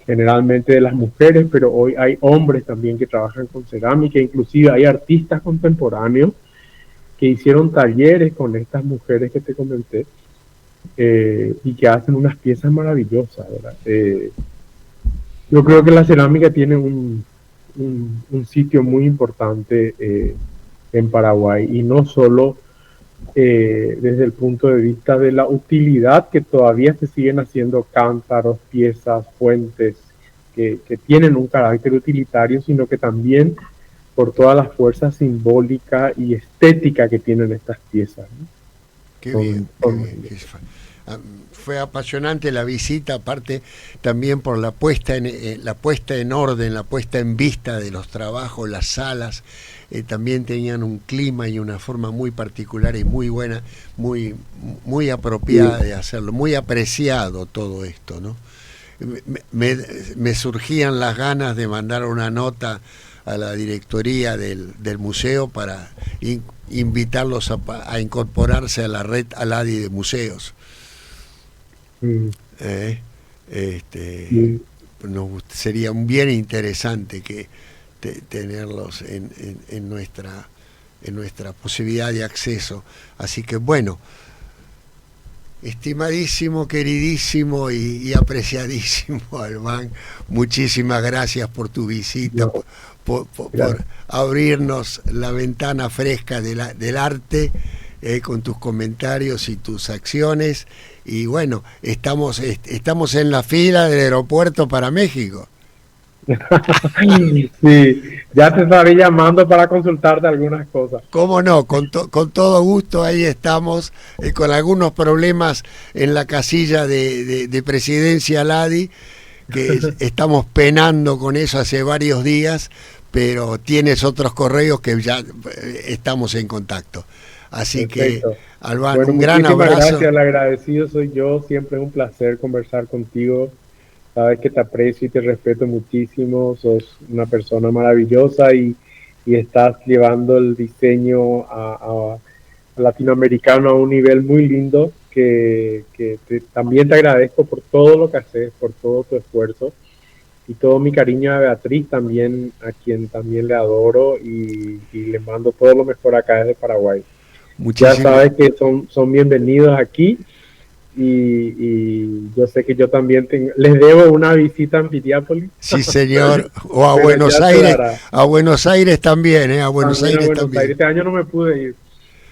generalmente de las mujeres, pero hoy hay hombres también que trabajan con cerámica, inclusive hay artistas contemporáneos que hicieron talleres con estas mujeres que te comenté, y que hacen unas piezas maravillosas, ¿verdad? Yo creo que la cerámica tiene un sitio muy importante en Paraguay, y no solo desde el punto de vista de la utilidad, que todavía se siguen haciendo cántaros, piezas, fuentes que tienen un carácter utilitario, sino que también por toda la fuerza simbólica y estética que tienen estas piezas, ¿no? Qué bien. Fue apasionante la visita, aparte también por la puesta en orden, la puesta en vista de los trabajos, las salas, también tenían un clima y una forma muy particular y muy buena, muy, muy apropiada de hacerlo, muy apreciado todo esto, ¿no? Me surgían las ganas de mandar una nota a la directoría del museo para invitarlos a incorporarse a la red ALADI de museos. Sería un bien interesante que tenerlos en nuestra posibilidad de acceso. Así que bueno, estimadísimo, queridísimo y apreciadísimo Albán, muchísimas gracias por tu visita, por abrirnos la ventana fresca del arte, con tus comentarios y tus acciones. Y bueno, estamos en la fila del aeropuerto para México. Sí, ya te estaré llamando para consultarte algunas cosas. ¿Cómo no? Con todo gusto, ahí estamos, con algunos problemas en la casilla de Presidencia ALADI, que estamos penando con eso hace varios días, pero tienes otros correos que ya estamos en contacto. Así perfecto. Que, Albán, bueno, un gran abrazo. Gracias, el agradecido soy yo, siempre es un placer conversar contigo. Sabes que te aprecio y te respeto muchísimo, sos una persona maravillosa y estás llevando el diseño a latinoamericano a un nivel muy lindo, que también te agradezco por todo lo que haces, por todo tu esfuerzo, y todo mi cariño a Beatriz también, a quien también le adoro, y le mando todo lo mejor acá desde Paraguay. Ya sabes que son bienvenidos aquí. Y yo sé que yo también les debo una visita a Piriápolis. Sí, señor, o a Buenos Aires, a Buenos Aires también, a Buenos Aires también. Este año no me pude ir.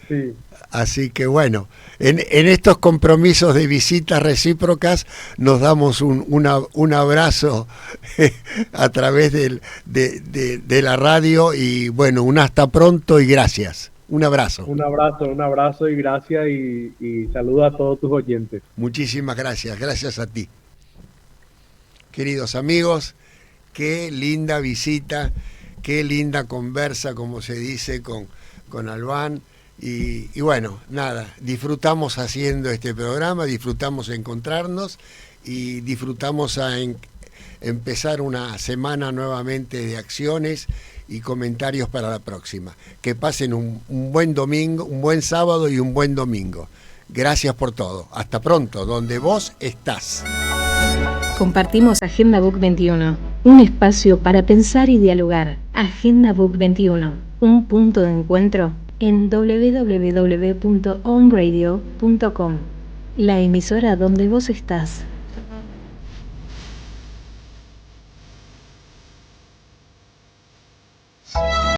Sí. Así que bueno, en estos compromisos de visitas recíprocas nos damos un abrazo a través de la radio, y bueno, un hasta pronto y gracias. Un abrazo. Un abrazo y gracias, y saludo a todos tus oyentes. Muchísimas gracias a ti. Queridos amigos, qué linda visita, qué linda conversa, como se dice, con Albán, Y bueno, nada, disfrutamos haciendo este programa, disfrutamos encontrarnos y disfrutamos empezar una semana nuevamente de acciones y comentarios para la próxima. Que pasen un buen domingo, un buen sábado y un buen domingo. Gracias por todo. Hasta pronto, donde vos estás. Compartimos Agenda Book 21, un espacio para pensar y dialogar. Agenda Book 21, un punto de encuentro en www.onradio.com, la emisora donde vos estás.